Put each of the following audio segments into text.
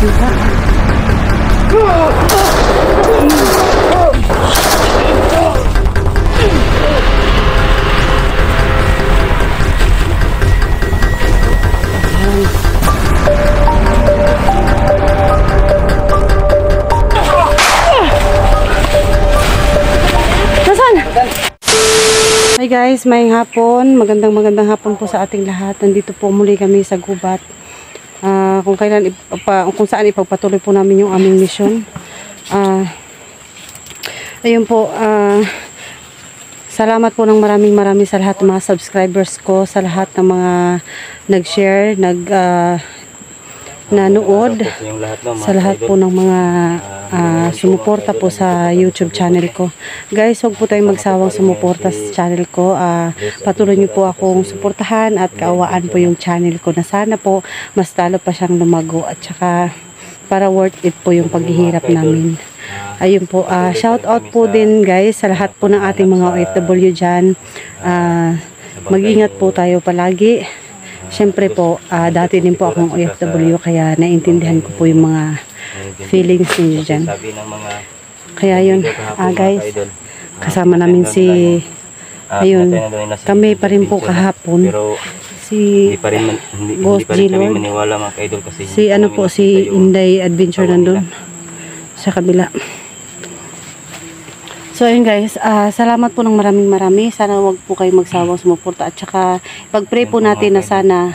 Hi guys, maying hapon. Magandang hapon po sa ating lahat. Nandito po muli kami sa gubat. Kung saan ipagpatuloy po namin yung aming mission. Ayun po, salamat po ng maraming sa lahat ng mga subscribers ko, sa lahat ng mga nag-share, nanood, sa lahat po ng mga sumuporta po sa YouTube channel ko. Guys, huwag po tayong magsawang sumuporta sa channel ko. Patuloy niyo po akong suportahan at kaawaan po yung channel ko, na sana po mas talo pa siyang lumago, at saka para worth it po yung paghihirap namin. Ayun po, shout out po din guys sa lahat po ng ating mga OFW dyan. Mag-ingat po tayo palagi. Siyempre po, dati din po akong OFW, kaya naintindihan ko po yung mga feelings niyo dyan. Kaya yun, guys, kasama namin si, ayun, kami pa rin po kahapon, si Ghost G-Lord, si ano po, si Inday Adventure nandun sa kabila. So ayun guys, salamat po ng marami. Sana wag po kayo magsawang sumuporta, at saka pag-pray po natin na sana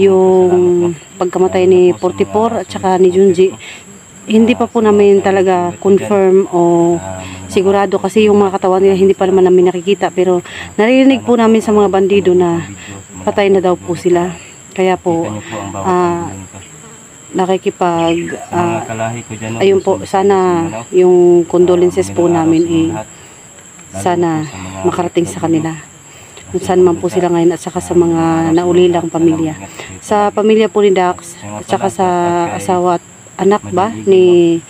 yung pagkamatay ni 44 at saka ni Junji, hindi pa po namin talaga confirm o sigurado, kasi yung mga katawan nila hindi pa naman namin nakikita, pero narinig po namin sa mga bandido na patay na daw po sila. Kaya po ayun po, sana yung condolences po namin sana makarating sa kanila, kung saan man po sila ngayon, at saka sa mga naulilang pamilya, sa pamilya po ni Dax, at saka sa asawa at anak ba ni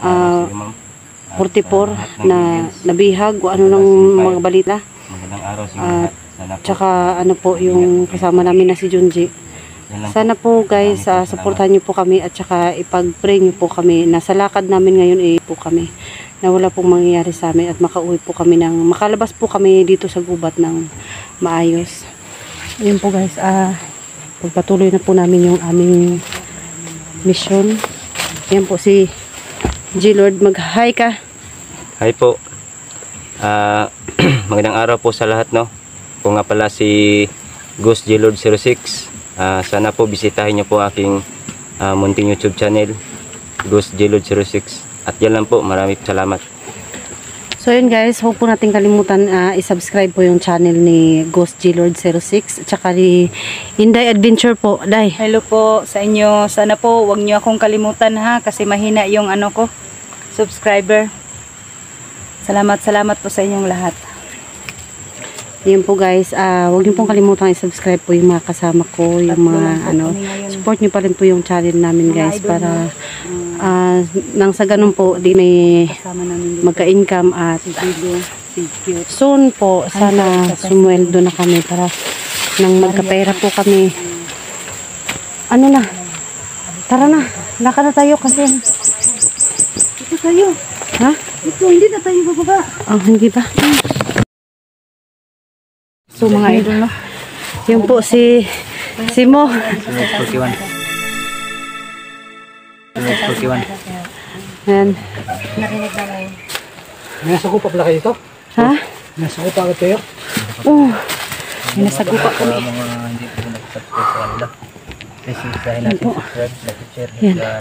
44 na nabihag o ano ng mga balita, at saka ano po yung kasama namin na si Junji. Sana po guys, supportahan niyo po kami, at saka ipag-pray niyo po kami na sa lakad namin ngayon po kami na wala pong mangyayari sa amin, at makauwi po kami makalabas po kami dito sa gubat ng maayos. Ayun po guys, pagpatuloy na po namin yung aming mission. Ayan po si G-Lord, mag-hi ka. Hi po. Magandang araw po sa lahat, no. Kung nga pala si Ghost G-Lord 06. Sana po bisitahin nyo po aking munting YouTube channel, Ghost G-Lord 06. At yan lang po, maraming salamat. So yun guys, huwag po natin kalimutan i-subscribe po yung channel ni Ghost G-Lord 06 at saka ni Inday Adventure po. Day, hello po sa inyo. Sana po huwag nyo akong kalimutan ha, kasi mahina yung ano ko, subscriber. Salamat po sa inyong lahat. Yun po guys, huwag niyo pong kalimutan i-subscribe po yung mga kasama ko, yung mga support niyo pa rin po yung channel namin guys, para nang sa ganun po di may magka-income, at soon po sana sumweldo na kami para nang magkapera po kami. Ano na, tara na, lakad na tayo kasi ito tayo, ha? Ito, hindi na tayo bababa. Hindi ba? So mga idol, no? Yung po si Mo. 41. Ayan. Nasagupa pala kayo ito? Ha? Nasagupa agad kayo? Oo. Nasagupa kami. Hindi po nag-subscribe sa kanila. Please isahin natin subscribe, like, share,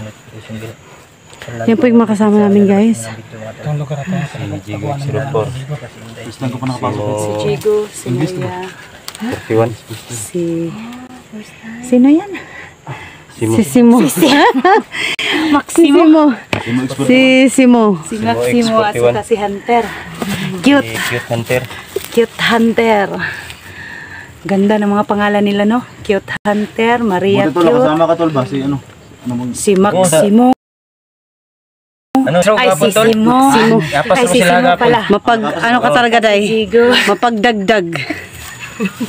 notification bell. Yan po yung makasama namin guys. Itong lugar natin. Si Jigo 04. Islang ko pa nakapasok. Si Jigo, si Maya, 41. Sino yan? Simo. Si Simo. Maximo. Si Simo. si Maximo, at saka si Hunter. Cute. Cute Hunter. Cute Hunter. Ganda ng mga pangalan nila, no? Cute Hunter, Maria Cute. Kasama ka tol ba? Si ano? Si Maximo. Ay, si Simo. Ay, si Simo pala. Ano ka talaga, Day? Jigo. Mapagdagdag.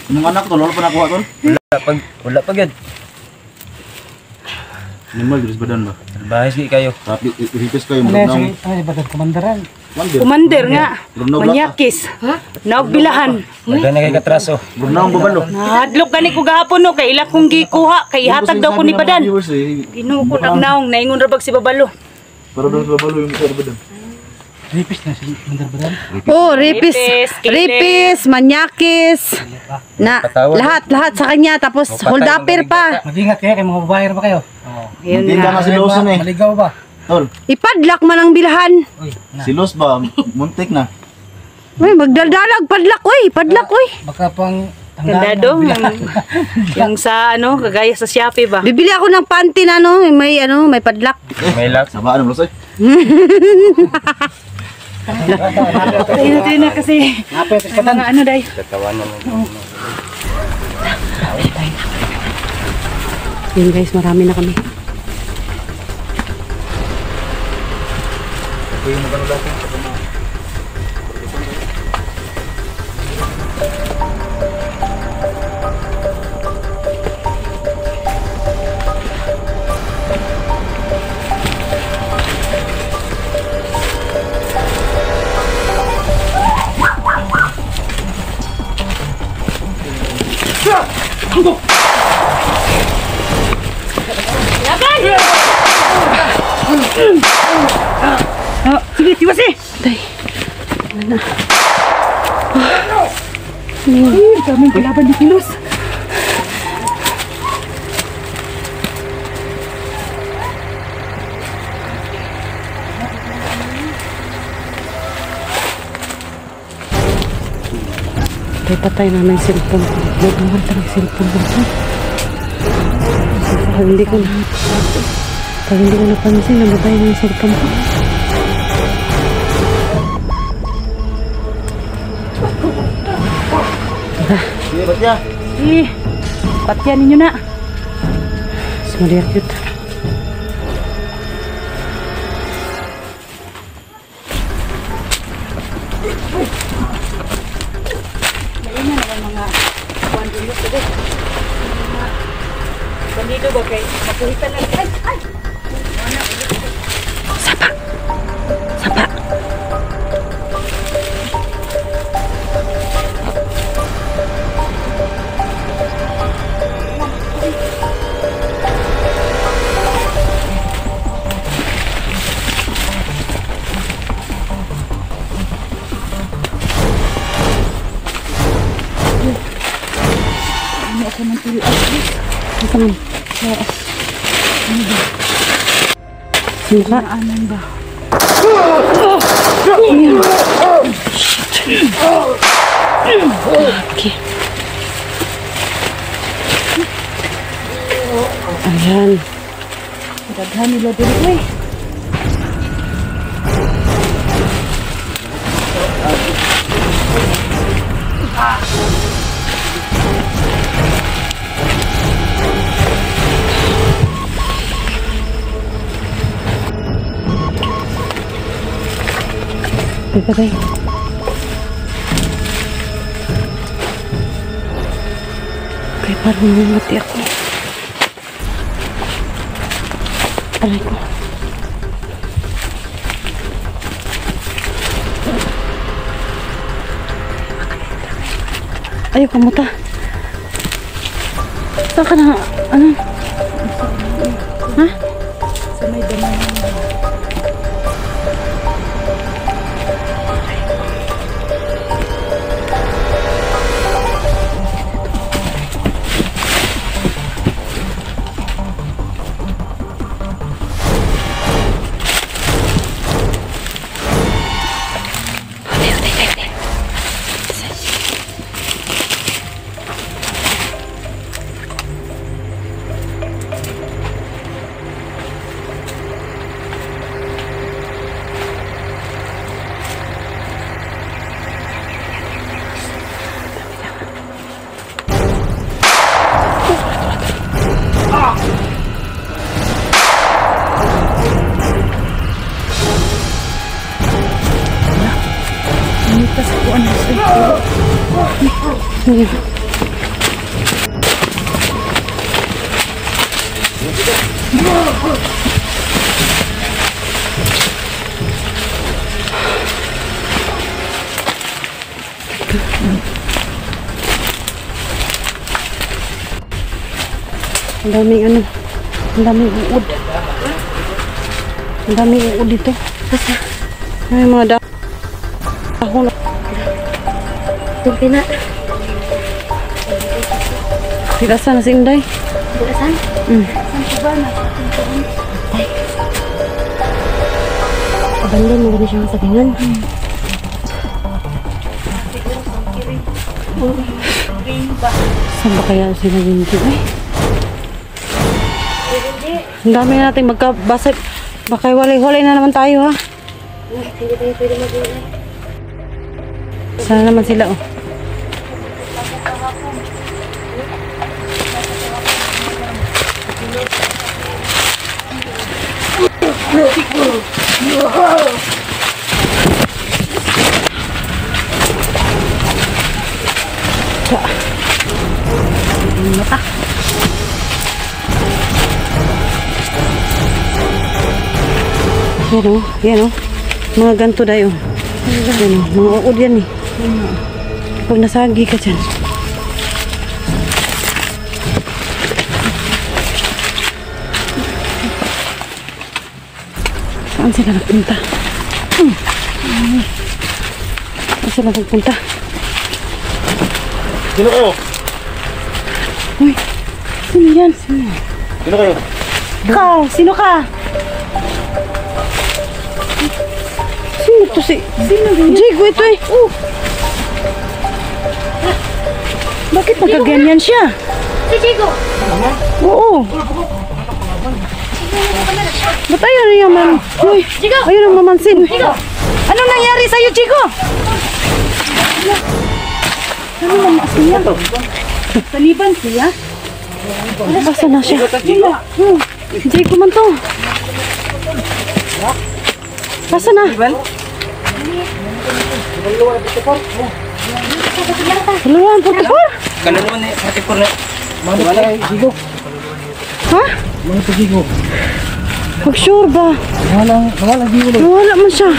Nung anak tol, wala pa nakuha tol? Wala pag yan. Animal, Diyos badan ba? Bahis di kayo. Tapi, ipipis kayo, murag na. Ay, bagat komandaran. Kumander nga. Manyakis. Nagbilahan. Maganda kay katraso. Murag na ang babalo. Hadlok gani ko gahapon no kay ila kong gikuha kay hatag daw ko ni Badan. Ginoo ko nagnaong naingon ra bag si Babalo. Para daw sa babalo yung sa badan. Ripis na si komandaran. Oh, ripis. Ripis, kilid. Ripis, manyakis. Na, lahat sa kanya. Tapos hold upper pa. Mag-ingat kayo, kay mga babae ba kayo? Oo. Yun Tinda nga. nga si Lawson eh. Maligaw ba? Tol, Ipadlak man ang bilhan. Uy, na. si Los ba? Muntik na. Uy, magdaldalag. Padlak, uy. Padlak, uy. Baka pang Gandado. Yung sa ano, kagaya sa Shopee ba? Bibili ako ng panty na may padlak. May lock. Sabaan mo, Los eh. Tayo na kasi. Napay, Ay, mga ano day. Tatawanan mo. Yun guys, marami na kami. Sige, tiwas eh. Tay. Kaming kalaban ni Kilos. Patay na ng cellphone ko. Nagawal talaga yung cellphone ko. Pag hindi ko napansin, namatay na yung cellphone ko. Sige, ba't ya? Eh, patyan ninyo na. Sumaliyak yun. Ayun na naman mga bandido sa dito. Bandido ba kay mapuhitan lang. Ay! Sapa! Sapa! Ito man. Suka. Anan ba? Okay. Ayan. Daghan nila dito eh. Dito tayo. Okay, parang namumati ako. Aray ko. Ayaw kamuta. Saan ka na? Ano? Ha? Sa may daman. Sige. Ang daming ano. Ang daming uod. Ang daming uod dito. May mga dahon. Tumpi na. Tirasan na si Inday. Saan? Abandon mo rin siya sa tingan. Saan ba kaya sila binti? Ay. Ang dami na natin magkabasa. Baka walay-walay na naman tayo ha. Hindi tayo pwede mag-iulay. Sana naman sila oh. Yan o, yan o. Mga ganto dayo. Yan o, mga uod yan eh. Pag nasagi ka dyan. Saan sila nagpunta? Saan sila nagpunta? Sino kayo? Uy, sino yan? Sino? Sino kayo? Ikaw, sino ka? Sino to si... Sino yun? Jigo ito eh. Bakit nakaganyan siya? Si Chico! Oo. Ba't ayaw na yaman? Uy, ayaw na mamansin. Anong nangyari sa'yo, Chico? Ano naman siya? Taliban siya? Basta na siya. Jigo man to. Basta na. Kaluluan, 44? Kaluluan eh, 44 na. Wala kay Jigo. Ha? Mga to Jigo. Mag-sure ba? Wala Jigo. Nawala man siya.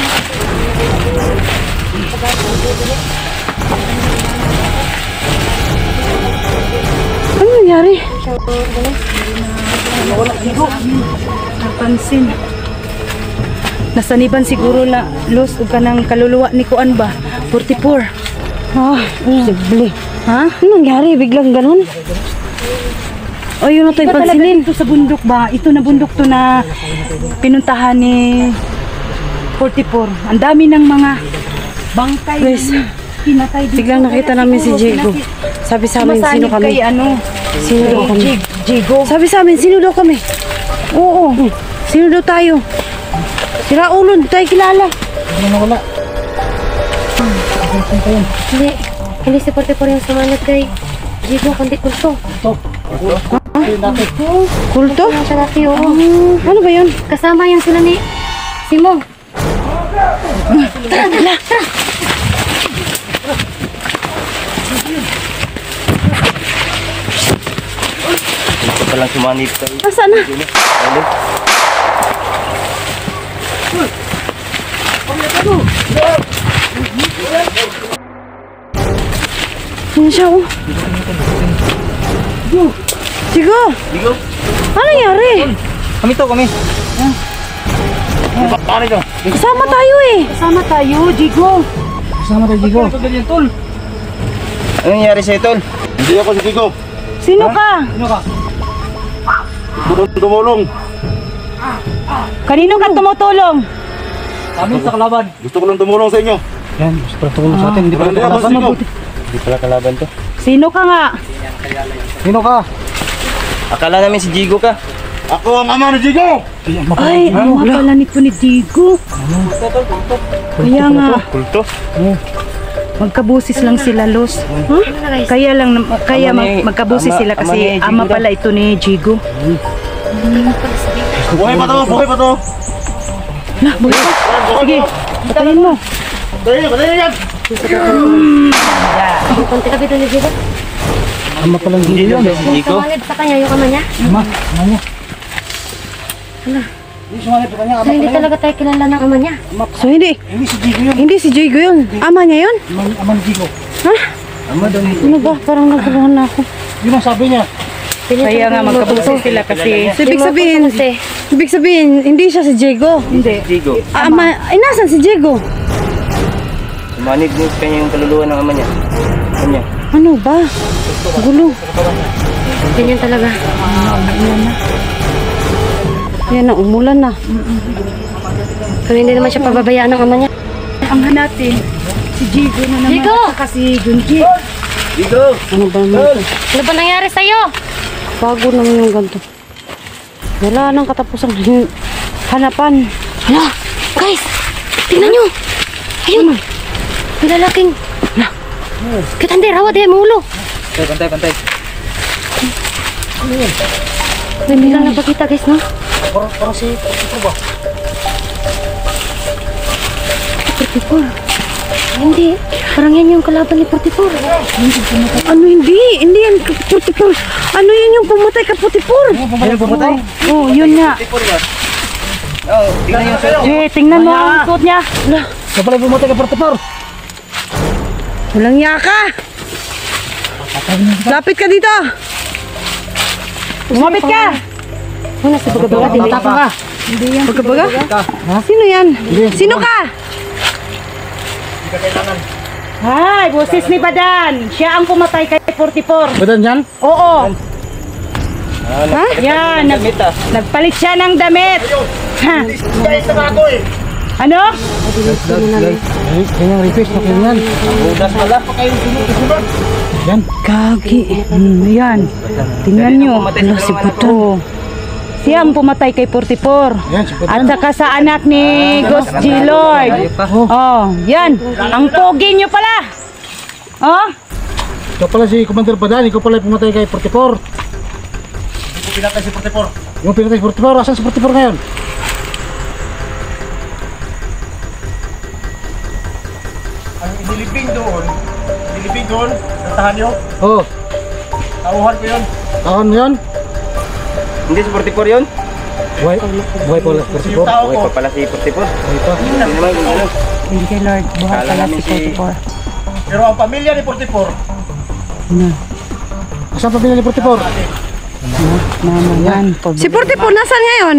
Ano nangyari? Napansin. Nasaniban siguro na lost o ka ng kaluluwa ni Kuan ba? 44. Ah, posible. Ha? Ano nangyari? Biglang ganun? O, yun na ito yung Ba talaga pansinin. dito sa bundok ba? Ito na bundok to na pinuntahan ni 44. Ang dami ng mga bangkay Guys, na pinatay dito. biglang nakita namin si Jigo. Sabi sa amin, sino Masanib kay kami? ano? Sino daw kami? Jigo. Sabi sa amin, sino daw kami? Oo. Sino daw tayo? Sira ulo, hindi tayo kilala. Wala. Hindi. Hindi si 44 yung sumanod kay Jigo, kundi kulto. Kulto? Kaya siya dati, oo. Ano ba yun? Kasama yung sila ni Simong. Ito palang sumanib tayo. Nasaan na? Sino siya oh? Jigo! Jigo? Ano nangyari? Kami to, kami. Ano ito? Kasama tayo eh. Kasama tayo, Jigo. Kasama tayo Jigo. Ano nangyari sa'yo, Tol? Hindi ako si Kiko. Sino ka? Sino ka? Tumulong. Kanino ka tumutulong? Kami sa kalaban. Gusto ko lang tumulong sa inyo. Yan, gusto ko tulong sa atin. Hindi pa Hindi rin ako si kalaban. Kiko. Hindi pala kalaban to. Sino ka nga? Sino ka? Akala namin si Jigo ka. Ako ang ama ni Jigo. Ay, ano nga pala nito ni Jigo? Kaya nga, Kulto. magkabusis lang sila, Los. Kaya lang, kaya Ama ni- magkabusis ama- sila ama kasi ni Jigo ama daw. pala ito ni Jigo. Buhay pa to, buhay pa to. Lah, buhay pa. Sige, patayin mo. Dali yan. Kunti ka dito ni Jigo. Ama palang Hindi Jigo. naman si Jigo. Sumanib sa kanya yung ama niya. Ama niya. Hindi sumanib sa kanya. So hindi talaga tayo kilala ng ama niya. So hindi. Hindi si Jigo yun. Hindi si Jigo yun. Ama niya yun? Ama ni Jigo. Ha? Ama daw ni Ano ba? Parang nagkaroon na ako. Yun ang sabi niya. Kaya nga magkabusi sila kasi So, ibig sabihin, hindi siya si Diego. hindi. Digo. Ay, nasan si Diego? Sumanib din sa kanya yung kaluluwa ng ama niya. Kanya. Ano ba? Gulo. Ganyan talaga. Yan na, umulan na. Pero hindi naman siya pababayaan ng ama niya. Ang hanatin, si Jigo na naman. Jigo! At saka si Junji. Digo! Ano ba naman ito? Ano ba nangyari sa'yo? Bago naman yung ganito. Wala nang katapusang hanapan. Hala, guys! Tingnan nyo! Ayun! May lalaking... Kitande, rawad eh, mulo! Pantay. Hindi lang napakita guys, no? Parang si Portipor ba? Portipor. Hindi. Parang yan yung kalaban ni Portipor. Ano hindi? Hindi yan Putipor. Ano yun yung pumatay ka Putipor? Ayun, pumatay. Oh, yun nga. Oh, tingnan yung suot. Tingnan mo ang suot niya. Siya pala yung pumatay kay Portipor. Walang yaka. Lapit ka dito. Umapit ka. Una si Bagabaga, dili. Matapang ka. Pagkabaga? Sino yan? Sino ka? Ay, boses ni Badan. Siya ang pumatay kay 44. Badan yan? Oo. Ha? Yan, Damit ah. nagpalit siya ng damit. Ha? Guys, sa bago eh. Ano? Yan yung request na ganyan. Budas pala. Yan. Kagi. Yan. Tingnan nyo. Ano si Badan? Siya ang pumatay kay 44. Yan, si At Badan. saka sa anak ni Ghost G. Lloyd. Oh, yan. Ang pogi nyo pala. Oh, Ikaw pala si Commander Badan. Ikaw pala yung pumatay kay Portipor. Hindi ko pinatay si Portipor. Yung pinatay si Portipor. Asan si Portipor ngayon? Ang nilibing doon, natahan nyo. Oo. Tauhan ko yun. Taon mo yun? Hindi si 44 yun? Buhay. Buhay pala si Yung Portipor. tao Okay ko. pa pala si 44. Buhay pa. Hindi naman kung ano. hindi kay Lord. Buhay Kala pala namin si 44. Pero ang pamilya ni Portipor, Asan pa binili Portipor? Mama yan. Si Putipor, nasan ngayon?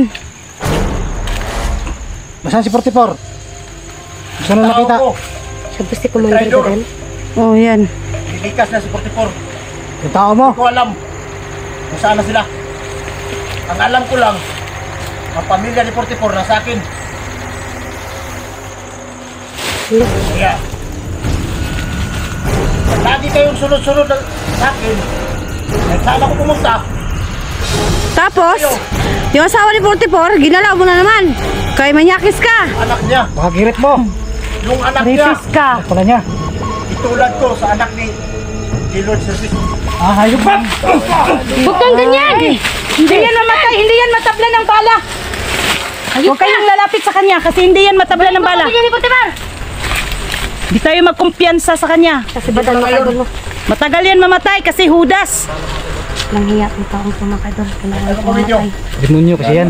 Nasaan si Portipor? Saan na nakita? tao ko, Sabi si Commander Traidor. Badan. Oh, yan. nilikas na si Portipor. Yung tao mo? Hindi ko alam kung saan na sila. Ang alam ko lang, ang pamilya ni Portipor nasa akin. Kaya, lagi kayong sunod-sunod sa akin. Nagsama ko pumunta. Tapos, yung asawa ni Putipor, ginalaw mo na naman. Kay manyakis ka. Anak niya, Baka girit mo. yung anak niya, Rapist ka. Pala niya. itulad ko sa anak ni Lord Service. Ah, hayop ba? Huwag kang ganyan! Hindi yan mamatay. Hindi yan matabla ng bala. Huwag kayong lalapit sa kanya kasi hindi yan matabla ng bala. Pamilya ni Portipor! Hindi tayo magkumpiyansa sa kanya. Kasi Badan, makaidol mo. Matagal yan mamatay kasi hudas. Nang hiya ang taong kumakaidol. Kailangan Ano po ninyo? pumatay. Demonyo kasi yan.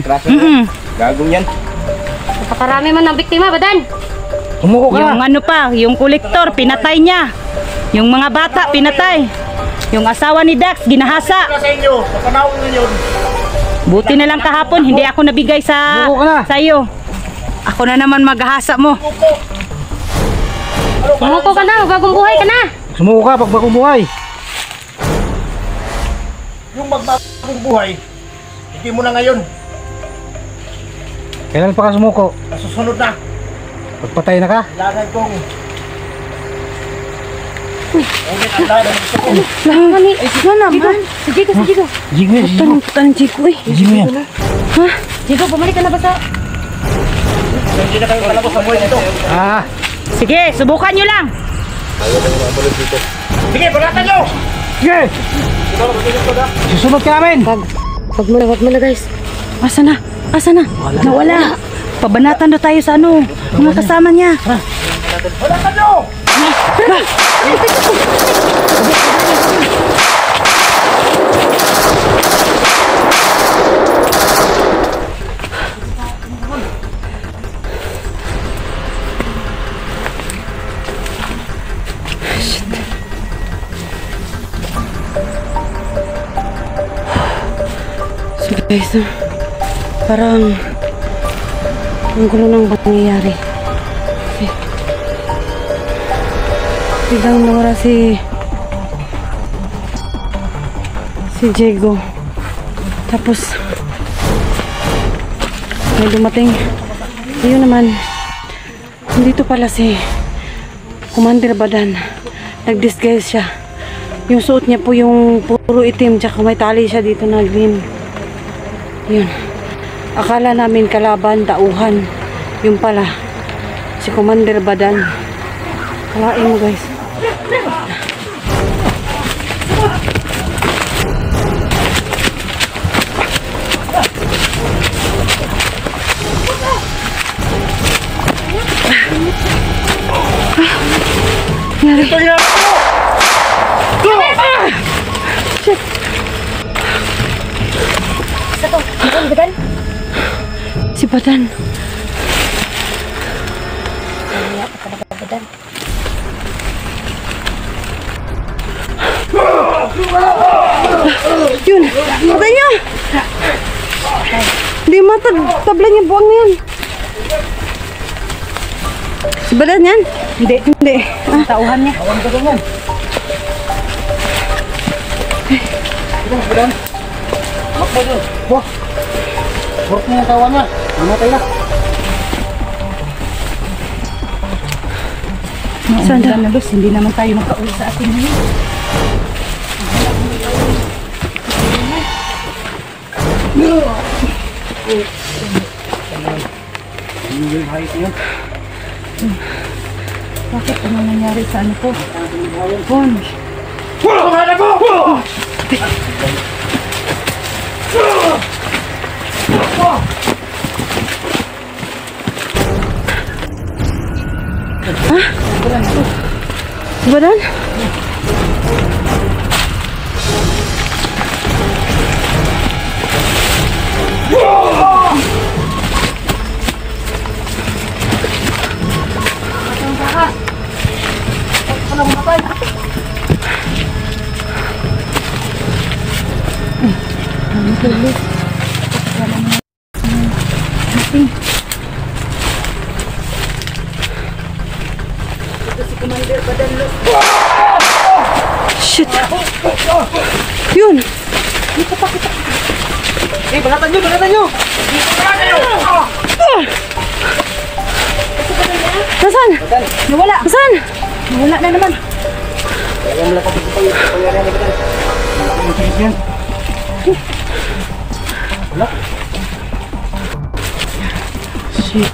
Gagong yan. Napakarami man ng biktima, Badan! Umuko ka. Yung ano pa, yung kolektor, pinatay niya. Yung mga bata, pinatay. Yung asawa ni Dax, ginahasa. Sa inyo, sa panahon ninyo, Buti na lang kahapon, hindi ako nabigay sa Umuko ka na. iyo. Ako na naman maghahasa mo. Sumuko ka na, bagong buhay ka na! Sumuko ka pag bagong buhay. yung magbagong buhay, hindi mo na ngayon. Kailan pa ka sumuko? Nasusunod na. Pagpatay na ka? Kailangan kong ulit ang lahat ng gusto ko. Nani? Ano naman? Si Jigo, si Jigo! Jigo yan, Jigo. Tanong Chico eh. Jigo yan. Jigo, bumalik ka na ba sa... Hindi na kayo kalabos sa buhay nito. Ah, Sige, subukan nyo lang. Sige, balatan nyo! sige! Susunod ka namin! Wag mo na guys. Asa na? Asa na? Nawala. Pabanatan daw tayo sa ano, mga kasama niya. Balatan nyo! Guys, parang ang gulo ng nangyayari. Kasi biglang nawala si Diego. Tapos may dumating. Ayun naman, dito pala si Commander Badan. Nag-disguise siya. Yung suot niya po yung puro itim, tsaka may tali siya dito na green. Yun. Akala namin kalaban, tauhan. Yung pala, si Commander Badan. Kalain mo guys. Nangyari. Shit. Isa to. Badan, Badan. Si Badan. Kaya ka talaga, Badan. Yun. Patay niya. Hindi mata. Tabla niya buwang na yan. Si Badan yan? Hindi. Hindi. Tauhan niya. Awan ka ganyan. Ito, Badan. Badan. Wah. Buruk na yung tawa niya. Namatay na. Saan na Luz? Hindi naman tayo makauwi sa atin ngayon. Bakit ano nangyari sa ano ko? Bon. Si Badan? Shit. Yun. Eh, balatan nyo, balatan nyo! Nasaan? Nawala. Nasaan? Nawala na naman. Alam mo lang kapag pangyarihan ni Badan. Ang tiis yan. Wala. Shit.